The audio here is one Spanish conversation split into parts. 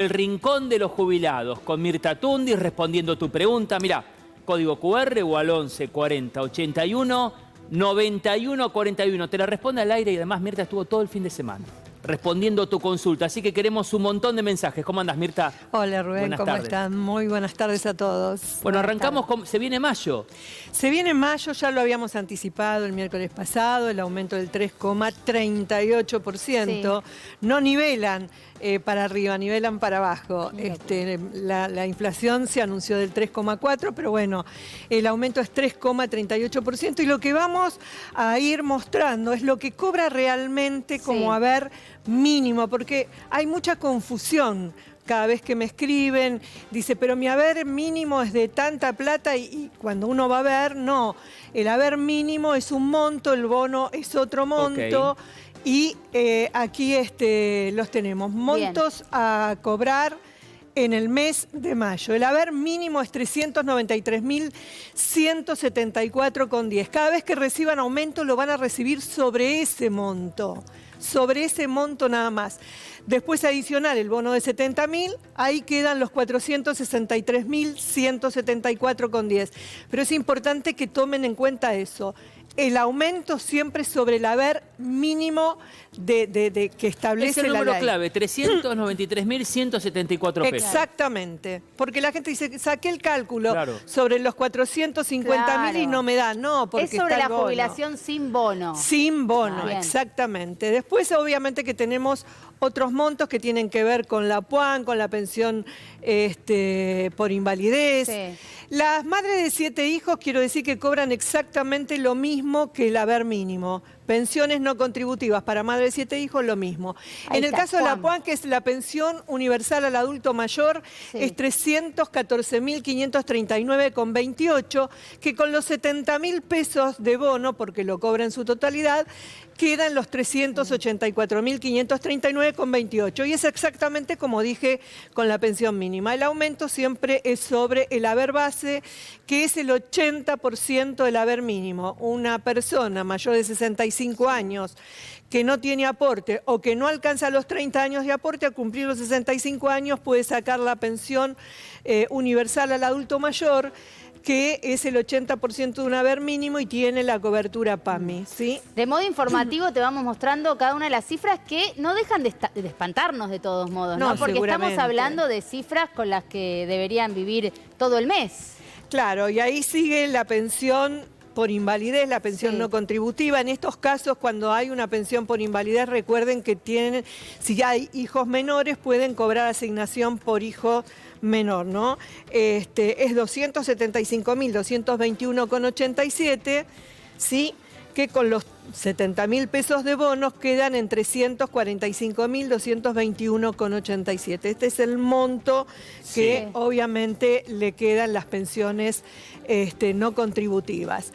El Rincón de los Jubilados, con Mirta Tundi respondiendo tu pregunta. Mirá, código QR o al 11 40 81 91 41. Te la responde al aire y además Mirta estuvo todo el fin de semana respondiendo tu consulta. Así que queremos un montón de mensajes. ¿Cómo andas, Mirta? Hola, Rubén, ¿cómo están? Muy buenas tardes a todos. Bueno, arrancamos con... Se viene mayo. Se viene mayo, ya lo habíamos anticipado el miércoles pasado, el aumento del 3,38%. Sí. No nivelan para arriba, nivelan para abajo. La inflación se anunció del 3,4%, pero bueno, el aumento es 3,38%. Y lo que vamos a ir mostrando es lo que cobra realmente como haber mínimo, porque hay mucha confusión. Cada vez que me escriben, dice, pero mi haber mínimo es de tanta plata y cuando uno va a ver, no. El haber mínimo es un monto, el bono es otro monto. Y aquí los tenemos. Montos a cobrar en el mes de mayo. El haber mínimo es 393.174,10. Cada vez que reciban aumento lo van a recibir sobre ese monto. Sobre ese monto nada más. Después adicional el bono de 70.000, ahí quedan los 463.174,10. Pero es importante que tomen en cuenta eso. El aumento siempre sobre el haber mínimo que establece la ley. Es el número clave, 393.174 pesos. Exactamente, porque la gente dice, saqué el cálculo sobre los 450.000 y no me da, no, porque es sobre la jubilación sin bono. Sin bono, exactamente. Después obviamente que tenemos otros montos que tienen que ver con la PUAN, con la pensión por invalidez. Sí. Las madres de 7 hijos, quiero decir que cobran exactamente lo mismo que el haber mínimo. Pensiones no contributivas para madres de 7 hijos, lo mismo. En el caso de la PUAN, que es la pensión universal al adulto mayor, es 314.539,28, que con los 70.000 pesos de bono, porque lo cobra en su totalidad, quedan los 384.539,28. Y es exactamente como dije con la pensión mínima. El aumento siempre es sobre el haber base, que es el 80% del haber mínimo. Una persona mayor de 65 años que no tiene aporte o que no alcanza los 30 años de aporte, a cumplir los 65 años puede sacar la pensión universal al adulto mayor, que es el 80% de un haber mínimo y tiene la cobertura PAMI, ¿sí? De modo informativo te vamos mostrando cada una de las cifras que no dejan de espantarnos de todos modos, ¿no? Porque estamos hablando de cifras con las que deberían vivir todo el mes. Claro, y ahí sigue la pensión por invalidez, la pensión no contributiva. En estos casos, cuando hay una pensión por invalidez, recuerden que tienen, si hay hijos menores, pueden cobrar asignación por hijo menor, ¿no? Es 275.221,87, ¿sí? Que con los 70.000 pesos de bonos quedan en 345.221,87. Este es el monto que obviamente le quedan las pensiones no contributivas.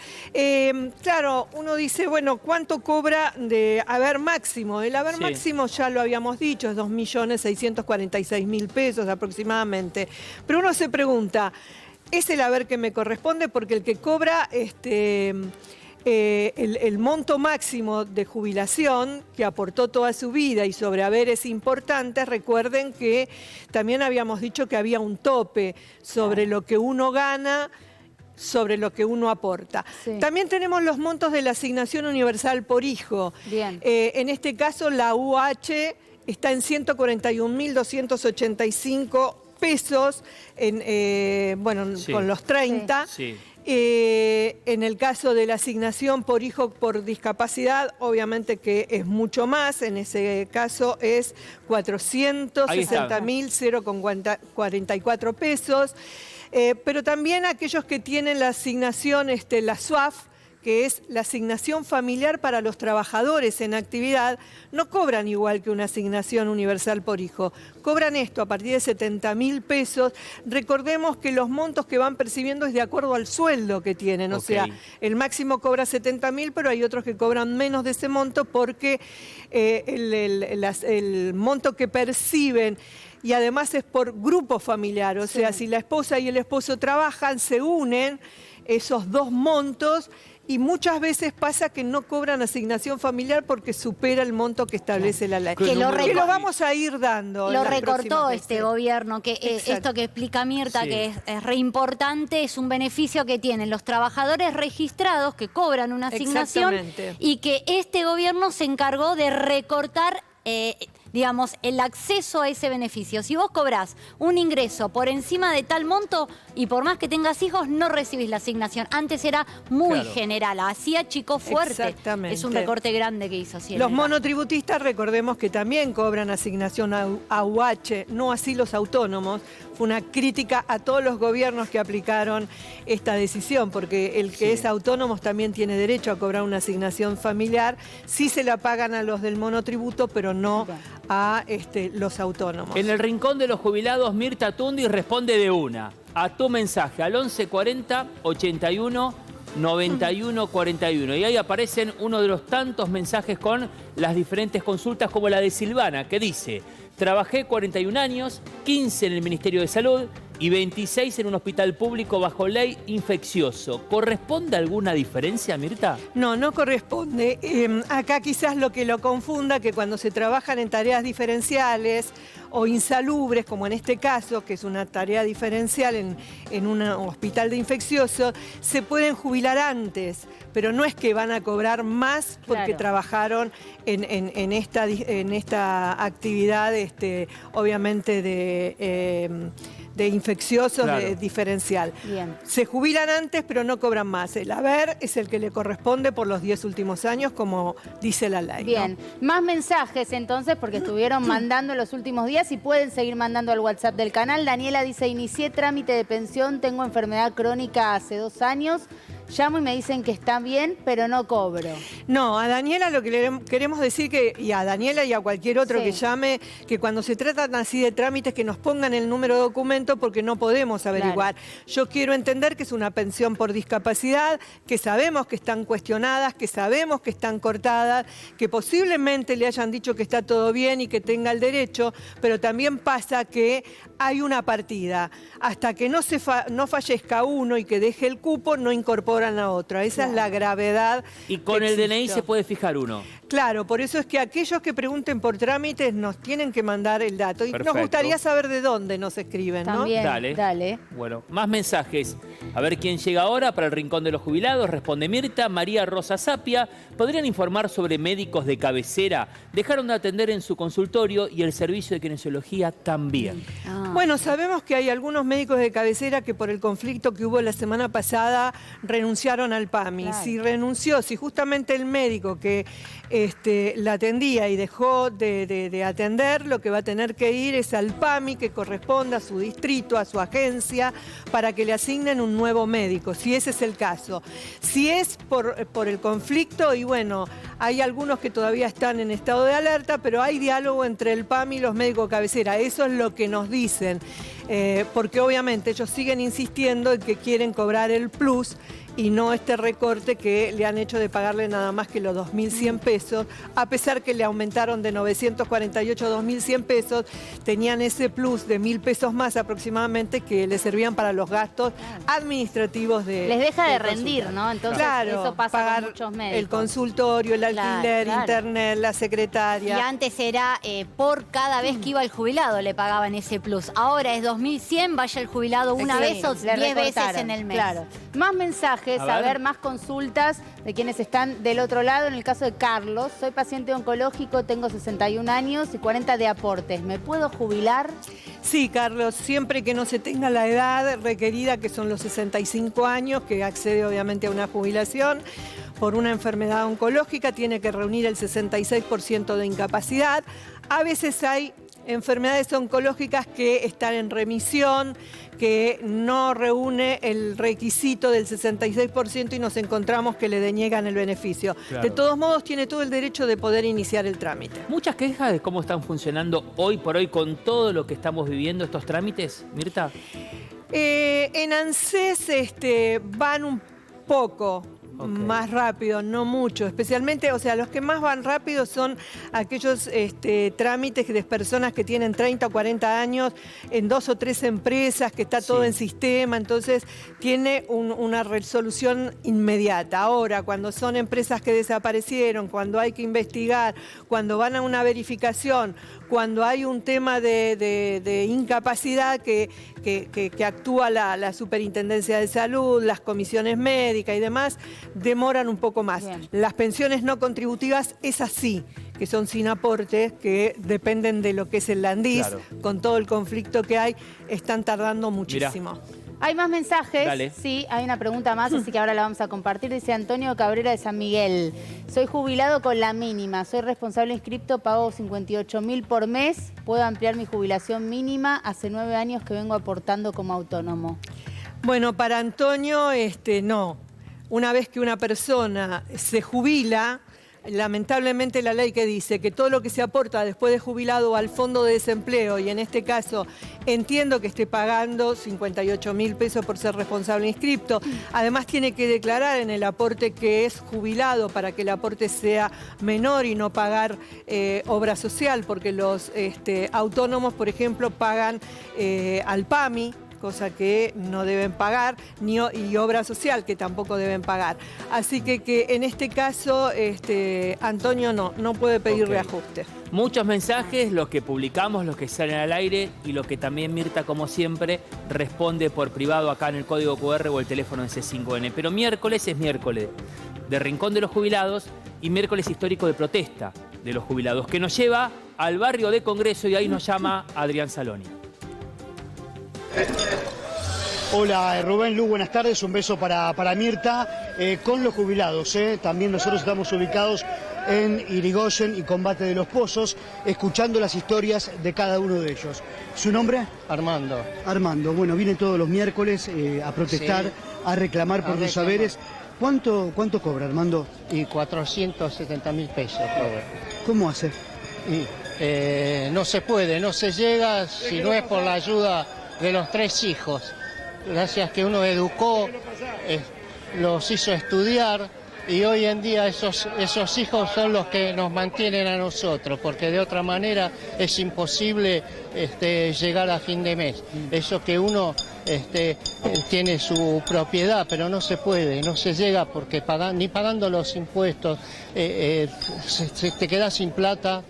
Claro, uno dice, bueno, ¿cuánto cobra de haber máximo? El haber máximo ya lo habíamos dicho, es 2.646.000 pesos aproximadamente. Pero uno se pregunta, ¿es el haber que me corresponde? Porque el que cobra el monto máximo de jubilación que aportó toda su vida y sobre haberes importantes, recuerden que también habíamos dicho que había un tope sobre lo que uno gana, sobre lo que uno aporta. También tenemos los montos de la asignación universal por hijo. En este caso la UH está en 141.285 pesos, con los 30. En el caso de la asignación por hijo por discapacidad, obviamente que es mucho más, en ese caso es 460.044 pesos, pero también aquellos que tienen la asignación, la SUAF, que es la asignación familiar para los trabajadores en actividad, no cobran igual que una asignación universal por hijo. Cobran esto a partir de 70.000 pesos. Recordemos que los montos que van percibiendo es de acuerdo al sueldo que tienen. O sea, el máximo cobra 70.000, pero hay otros que cobran menos de ese monto porque el monto que perciben, y además es por grupo familiar. O sea, si la esposa y el esposo trabajan, se unen esos dos montos y muchas veces pasa que no cobran asignación familiar porque supera el monto que establece la ley. Que lo vamos a ir dando. Lo recortó este gobierno, que esto que explica Mirta, Sí. que es re importante, es un beneficio que tienen los trabajadores registrados que cobran una asignación Exactamente. y que este gobierno se encargó de recortar digamos, el acceso a ese beneficio. Si vos cobrás un ingreso por encima de tal monto y por más que tengas hijos, no recibís la asignación. Antes era muy general, hacía chico fuerte. Exactamente. Es un recorte grande que hizo. Los monotributistas, recordemos que también cobran asignación a UH, no así los autónomos. Fue una crítica a todos los gobiernos que aplicaron esta decisión, porque el que es autónomo también tiene derecho a cobrar una asignación familiar. Sí se la pagan a los del monotributo, pero no a los autónomos. En el rincón de los jubilados, Mirta Tundi responde de una a tu mensaje al 1140 81 91 41. Y ahí aparecen uno de los tantos mensajes con las diferentes consultas, como la de Silvana, que dice: trabajé 41 años, 15 en el Ministerio de Salud y 26 en un hospital público bajo ley infeccioso. ¿Corresponde alguna diferencia, Mirta? No, no corresponde. Acá quizás lo que lo confunda, que cuando se trabajan en tareas diferenciales o insalubres, como en este caso, que es una tarea diferencial en un hospital de infecciosos, se pueden jubilar antes, pero no es que van a cobrar más porque trabajaron en esta actividad, obviamente de infecciosos, de diferencial. Bien. Se jubilan antes, pero no cobran más. El haber es el que le corresponde por los 10 últimos años, como dice la ley. Bien, más mensajes entonces, porque estuvieron mandando en los últimos días y pueden seguir mandando al WhatsApp del canal. Daniela dice: inicié trámite de pensión, tengo enfermedad crónica hace 2 años. Llamo y me dicen que está bien, pero no cobro. No, a Daniela lo que le queremos decir, y a Daniela y a cualquier otro que llame, que cuando se tratan así de trámites, que nos pongan el número de documento, porque no podemos averiguar. Yo quiero entender que es una pensión por discapacidad, que sabemos que están cuestionadas, que sabemos que están cortadas, que posiblemente le hayan dicho que está todo bien y que tenga el derecho, pero también pasa que hay una partida. Hasta que no fallezca uno y que deje el cupo, no incorporan a otro. Esa es la gravedad. Y con el DNI se puede fijar uno. Claro, por eso es que aquellos que pregunten por trámites nos tienen que mandar el dato. Y Perfecto. nos gustaría saber de dónde nos escriben, ¿no? También, Dale. dale. Bueno, más mensajes. A ver quién llega ahora para el Rincón de los Jubilados. Responde Mirta. María Rosa Sapia. ¿Podrían informar sobre médicos de cabecera? Dejaron de atender en su consultorio y el servicio de kinesiología también. Bueno, sabemos que hay algunos médicos de cabecera que por el conflicto que hubo la semana pasada renunciaron al PAMI. Claro. Si renunció, si justamente el médico que la atendía y dejó de atender, lo que va a tener que ir es al PAMI, que corresponda a su distrito, a su agencia, para que le asignen un nuevo médico, si ese es el caso. Si es por el conflicto, y bueno, hay algunos que todavía están en estado de alerta, pero hay diálogo entre el PAMI y los médicos de cabecera. Eso es lo que nos dicen, porque obviamente ellos siguen insistiendo en que quieren cobrar el plus y no este recorte que le han hecho de pagarle nada más que los 2.100 pesos, a pesar que le aumentaron de 948 a 2.100 pesos, tenían ese plus de 1.000 pesos más aproximadamente que le servían para los gastos administrativos de Les deja de consulta. rendir, ¿no? Entonces Claro, eso pasa pagar con muchos médicos. el consultorio, el alquiler, Claro. internet, la Y secretaria. antes era por cada vez que iba el jubilado le pagaban ese plus. Ahora es 2.100, vaya el jubilado una vez o le 10 veces recortaron. en el mes. Claro. Más mensajes, A ver. más consultas de quienes están del otro lado. En el caso de Carlos, soy paciente oncológico, tengo 61 años y 40 de aportes. ¿Me puedo jubilar? Sí, Carlos, siempre que no se tenga la edad requerida, que son los 65 años, que accede obviamente a una jubilación por una enfermedad oncológica, tiene que reunir el 66% de incapacidad. A veces hay enfermedades oncológicas que están en remisión, que no reúne el requisito del 66% y nos encontramos que le deniegan el beneficio. Claro. De todos modos, tiene todo el derecho de poder iniciar el trámite. ¿Muchas quejas de cómo están funcionando hoy por hoy con todo lo que estamos viviendo estos trámites, Mirta? En ANSES van un poco, más rápido, no mucho. Especialmente, o sea, los que más van rápido son aquellos trámites de personas que tienen 30 o 40 años en 2 o 3 empresas, que está todo en sistema, entonces tiene una resolución inmediata. Ahora, cuando son empresas que desaparecieron, cuando hay que investigar, cuando van a una verificación, cuando hay un tema de incapacidad que actúa la Superintendencia de Salud, las comisiones médicas y demás, demoran un poco más. Bien. Las pensiones no contributivas es así, que son sin aporte, que dependen de lo que es el Landís, con todo el conflicto que hay, están tardando muchísimo. Mirá. Hay más mensajes. Dale. Sí, hay una pregunta más, así que ahora la vamos a compartir. Dice Antonio Cabrera de San Miguel. Soy jubilado con la mínima. Soy responsable inscripto, pago 58.000 por mes. ¿Puedo ampliar mi jubilación mínima? Hace 9 años que vengo aportando como autónomo. Bueno, para Antonio, no. Una vez que una persona se jubila, lamentablemente la ley que dice que todo lo que se aporta después de jubilado al fondo de desempleo, y en este caso entiendo que esté pagando 58.000 pesos por ser responsable inscripto, además tiene que declarar en el aporte que es jubilado para que el aporte sea menor y no pagar obra social, porque los autónomos, por ejemplo, pagan al PAMI, cosa que no deben pagar, y obra social, que tampoco deben pagar. Así que en este caso, Antonio no puede pedir reajuste. Muchos mensajes, los que publicamos, los que salen al aire y los que también Mirta, como siempre, responde por privado acá en el código QR o el teléfono de C5N. Pero miércoles es miércoles de Rincón de los Jubilados y miércoles histórico de protesta de los jubilados, que nos lleva al barrio de Congreso y ahí nos llama Adrián Saloni. Hola Rubén, Lu, buenas tardes, un beso para Mirta, con los jubilados, también nosotros estamos ubicados en Irigoyen y Combate de los Pozos, escuchando las historias de cada uno de ellos. ¿Su nombre? Armando. Armando, bueno, viene todos los miércoles a protestar, a reclamar por los saberes. ¿Cuánto cobra, Armando? Y 470.000 pesos cobra. ¿Cómo hace? Y no se puede, no se llega si no es por la ayuda de los 3 hijos. Gracias que uno educó, los hizo estudiar y hoy en día esos hijos son los que nos mantienen a nosotros, porque de otra manera es imposible llegar a fin de mes. Eso que uno tiene su propiedad, pero no se puede, no se llega porque ni pagando los impuestos te quedas sin plata.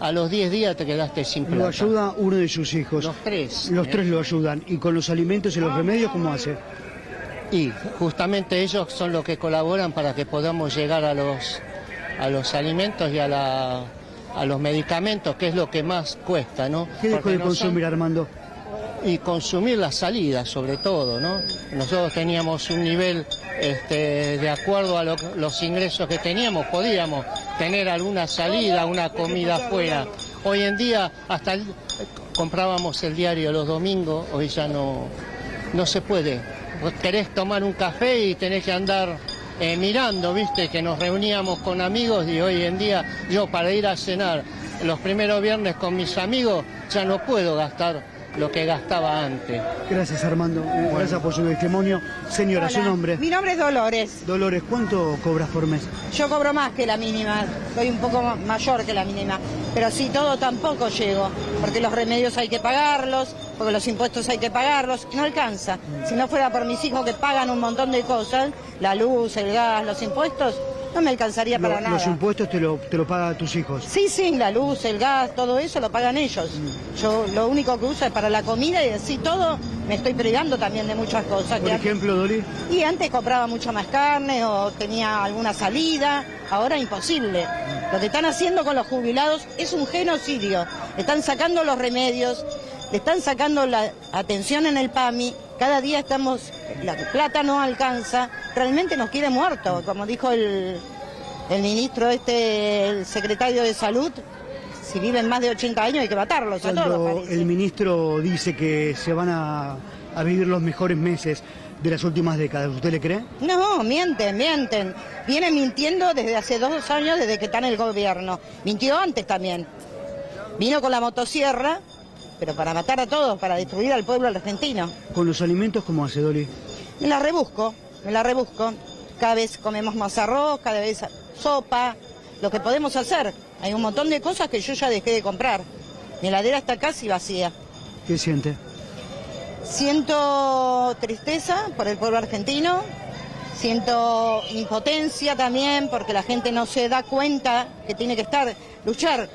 A los 10 días te quedaste sin plata. Lo ayuda uno de sus hijos. Los 3. Los 3 lo ayudan. ¿Y con los alimentos y los remedios cómo hace? Y justamente ellos son los que colaboran para que podamos llegar a los alimentos y a los medicamentos, que es lo que más cuesta, ¿no? ¿Qué dejó de consumir, Armando? Y consumir la salida, sobre todo, ¿no? Nosotros teníamos un nivel, de acuerdo a los ingresos que teníamos, podíamos tener alguna salida, una comida afuera. Hoy en día hasta comprábamos el diario los domingos, hoy ya no se puede. Vos querés tomar un café y tenés que andar mirando, viste, que nos reuníamos con amigos y hoy en día yo para ir a cenar los primeros viernes con mis amigos ya no puedo gastar lo que gastaba antes. Gracias, Armando. Gracias por su testimonio. Señora, Hola. ¿su nombre? Mi nombre es Dolores. Dolores, ¿cuánto cobras por mes? Yo cobro más que la mínima, soy un poco mayor que la mínima, pero sí, todo tampoco llego, porque los remedios hay que pagarlos, porque los impuestos hay que pagarlos, y no alcanza. Si no fuera por mis hijos que pagan un montón de cosas, la luz, el gas, los impuestos, no me alcanzaría para nada. ¿Los impuestos te lo pagan tus hijos? Sí, la luz, el gas, todo eso lo pagan ellos. Yo lo único que uso es para la comida y así todo me estoy privando también de muchas cosas. Por ejemplo, Dolly. Y antes compraba mucha más carne o tenía alguna salida, ahora imposible. Lo que están haciendo con los jubilados es un genocidio. Le están sacando los remedios, le están sacando la atención en el PAMI, cada día la plata no alcanza, realmente nos quiere muertos, como dijo el ministro el secretario de Salud, si viven más de 80 años hay que matarlos a todos. Cuando Parece. el ministro dice que se van a vivir los mejores meses de las últimas décadas, ¿usted le cree? No, mienten. Vienen mintiendo desde hace 2 años, desde que está en el gobierno. Mintió antes también. Vino con la motosierra, pero para matar a todos, para destruir al pueblo argentino. ¿Con los alimentos cómo hace, Dolly? Me la rebusco. cada vez comemos más arroz, cada vez sopa, lo que podemos hacer. Hay un montón de cosas que yo ya dejé de comprar. Mi heladera está casi vacía. ¿Qué siente? Siento tristeza por el pueblo argentino, siento impotencia también porque la gente no se da cuenta que tiene que luchar,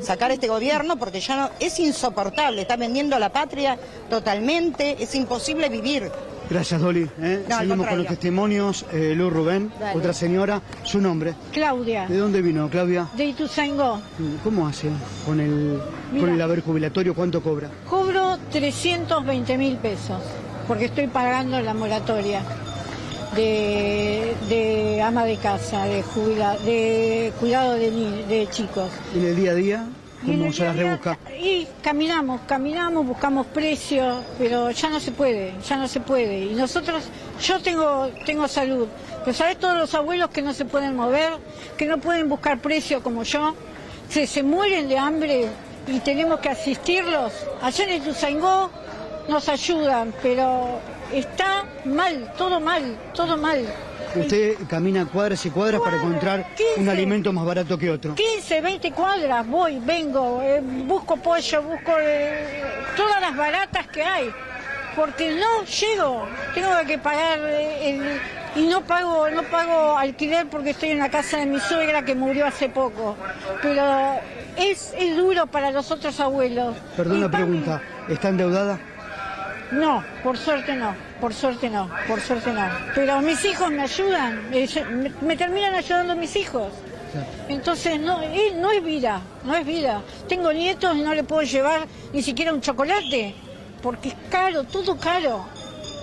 sacar este gobierno porque ya no, es insoportable, está vendiendo la patria totalmente, es imposible vivir. Gracias, Dolly. No, al Seguimos con contrario. los testimonios. Luz Rubén, Dale. otra señora. ¿Su nombre? Claudia, ¿De dónde vino, Claudia? de Ituzaingó. ¿Cómo hace con el haber jubilatorio? ¿Cuánto cobra? Cobro 320.000 pesos, porque estoy pagando la moratoria de ama de casa, de cuidado de chicos. ¿En el día a día? Y en ¿Cómo el se las día a día, rebusca? Y caminamos, buscamos precios, pero ya no se puede. Y nosotros, yo tengo salud, pero ¿sabes todos los abuelos que no se pueden mover, que no pueden buscar precio como yo? Se mueren de hambre y tenemos que asistirlos. Allá en Ituzaingó nos ayudan, pero está mal, todo mal. Usted camina cuadras y cuadras para encontrar 15. un alimento más barato que otro. 15, 20 cuadras, vengo, busco pollo, busco todas las baratas que hay, porque no llego, tengo que pagar y no pago alquiler porque estoy en la casa de mi suegra que murió hace poco, pero es duro para los otros abuelos. Perdón Y la pregunta, ¿está endeudada? No, por suerte no. Pero mis hijos me ayudan, me terminan ayudando mis hijos. Entonces no es vida. Tengo nietos y no le puedo llevar ni siquiera un chocolate, porque es caro, todo caro.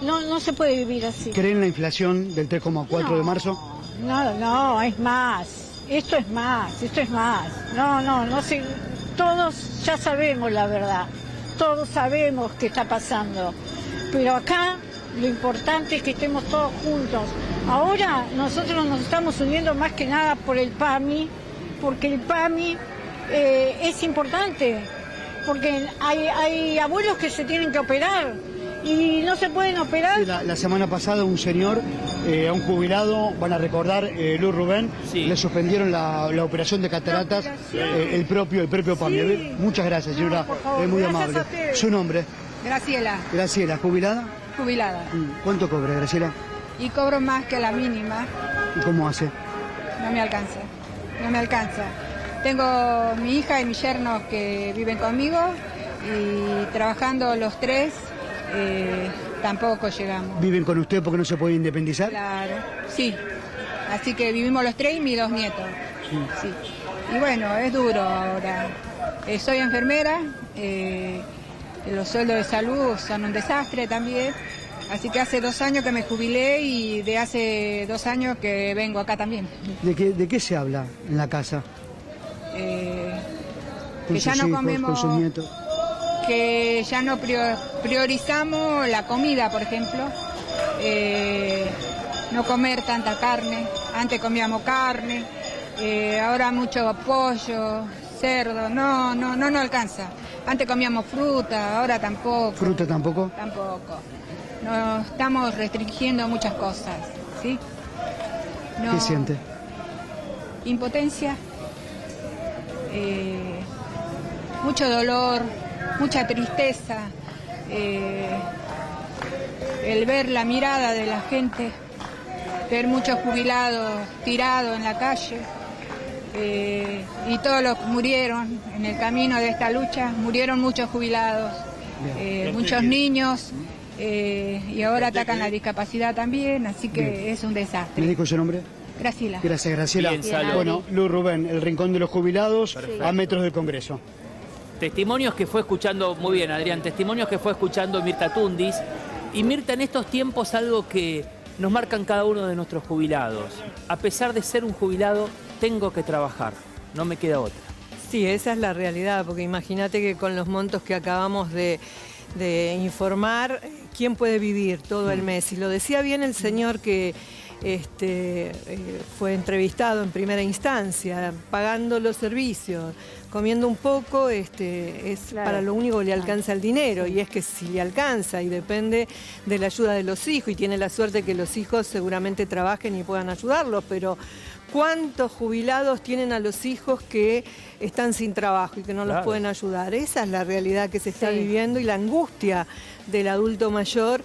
No se puede vivir así. ¿Cree en la inflación del 3,4 de marzo? No, es más. Esto es más. No sé. Todos ya sabemos la verdad. Todos sabemos qué está pasando. Pero acá lo importante es que estemos todos juntos. Ahora nosotros nos estamos uniendo más que nada por el PAMI, porque el PAMI es importante, porque hay abuelos que se tienen que operar y no se pueden operar. Sí, la semana pasada un señor, a un jubilado, van a recordar, Luz Rubén, Sí. le suspendieron la operación de cataratas, el propio PAMI. Sí. Muchas gracias, señora, por favor, muy gracias amable. a ustedes. ¿Su nombre? Graciela, Graciela, ¿jubilada? jubilada. ¿Cuánto cobra, Graciela? Y cobro más que la mínima. ¿Y cómo hace? No me alcanza. Tengo mi hija y mis yernos que viven conmigo y trabajando los tres tampoco llegamos. ¿Viven con usted porque no se puede independizar? Claro, sí. Así que vivimos los tres y mis 2 nietos. Sí. Y bueno, es duro ahora. Soy enfermera, los sueldos de salud son un desastre también. Así que hace 2 años que me jubilé y de hace 2 años que vengo acá también. ¿De qué se habla en la casa? Con Que ya sus no hijos, comemos, con sus nietos. que ya no priorizamos la comida, por ejemplo. No comer tanta carne. Antes comíamos carne, ahora mucho pollo, cerdo. No alcanza. Antes comíamos fruta, ahora tampoco. ¿Fruta tampoco? Tampoco. Nos estamos restringiendo muchas cosas, ¿sí? No- ¿Qué siente? Impotencia, mucho dolor, mucha tristeza, el ver la mirada de la gente, ver muchos jubilados tirados en la calle, y todos los que murieron en el camino de esta lucha, murieron muchos jubilados, muchos niños, y ahora atacan la discapacidad también, así que es un ¿Me desastre. dijo su nombre? Graciela. Gracias, Graciela. Bien, salud. Bueno, Luz Rubén, el Rincón de los Jubilados, a metros del Congreso. Testimonios que fue escuchando, muy bien Adrián, testimonios que fue escuchando Mirta Tundis. Y Mirta, en estos tiempos algo que nos marcan cada uno de nuestros jubilados. A pesar de ser un jubilado, tengo que trabajar, no me queda otra. Sí, esa es la realidad, porque imagínate que con los montos que acabamos de informar, ¿quién puede vivir todo el mes? Y lo decía bien el señor que fue entrevistado en primera instancia, pagando los servicios, comiendo un poco, es Claro. para lo único que le alcanza el dinero, y es que si le alcanza y depende de la ayuda de los hijos, y tiene la suerte que los hijos seguramente trabajen y puedan ayudarlos, pero ¿cuántos jubilados tienen a los hijos que están sin trabajo y que no los pueden ayudar? Esa es la realidad que se está viviendo y la angustia del adulto mayor,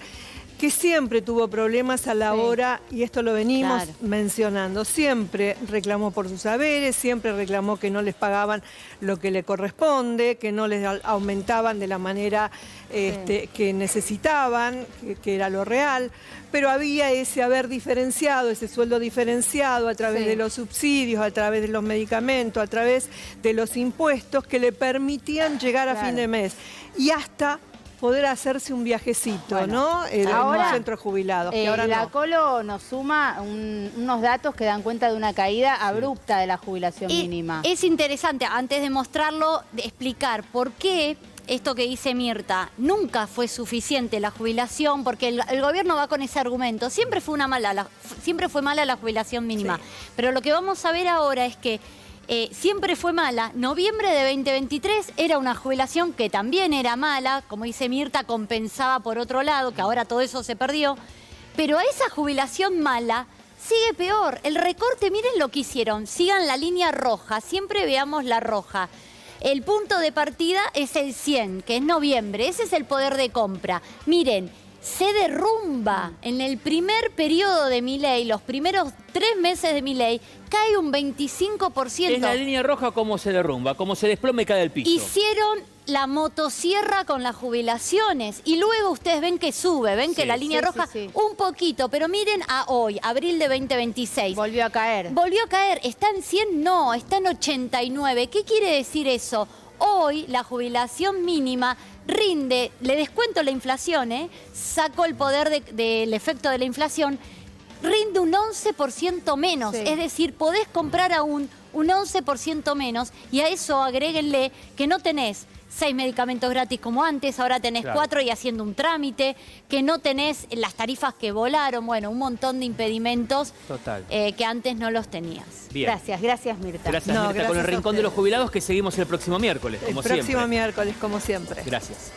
que siempre tuvo problemas a la hora, y esto lo venimos mencionando, siempre reclamó por sus haberes, siempre reclamó que no les pagaban lo que le corresponde, que no les aumentaban de la manera que necesitaban, que era lo real, pero había ese haber diferenciado, ese sueldo diferenciado a través de los subsidios, a través de los medicamentos, a través de los impuestos que le permitían llegar a fin de mes y hasta poder hacerse un viajecito, ¿no? Ahora, en un centro jubilado. Que ahora la no. Colo nos suma unos datos que dan cuenta de una caída abrupta de la jubilación mínima. Es interesante, antes de mostrarlo, de explicar por qué esto que dice Mirta, nunca fue suficiente la jubilación, porque el gobierno va con ese argumento. Siempre fue mala la jubilación mínima. Pero lo que vamos a ver ahora es que siempre fue mala. Noviembre de 2023 era una jubilación que también era mala, como dice Mirta, compensaba por otro lado, que ahora todo eso se perdió. Pero a esa jubilación mala sigue peor. El recorte, miren lo que hicieron. Sigan la línea roja, siempre veamos la roja. El punto de partida es el 100, que es noviembre. Ese es el poder de compra. Miren, se derrumba en el primer periodo de Milei, los primeros 3 meses de Milei, cae un 25%. Es la línea roja como se derrumba, como se desploma y cae del piso. Hicieron la motosierra con las jubilaciones y luego ustedes ven que sube, ven que la línea roja un poquito, pero miren a hoy, abril de 2026. Volvió a caer. Volvió a caer. ¿Está en 100? No, está en 89. ¿Qué quiere decir eso? Hoy la jubilación mínima rinde, le descuento la inflación, saco el poder del efecto de la inflación, rinde un 11% menos. Es decir, podés comprar aún un 11% menos y a eso agréguenle que no tenés 6 medicamentos gratis como antes, ahora tenés 4 y haciendo un trámite, que no tenés las tarifas que volaron, bueno, un montón de impedimentos que antes no los tenías. Bien. Gracias Mirta. Gracias Mirta, con el Rincón de los Jubilados que seguimos el próximo miércoles, como siempre. El próximo miércoles, como siempre. Gracias.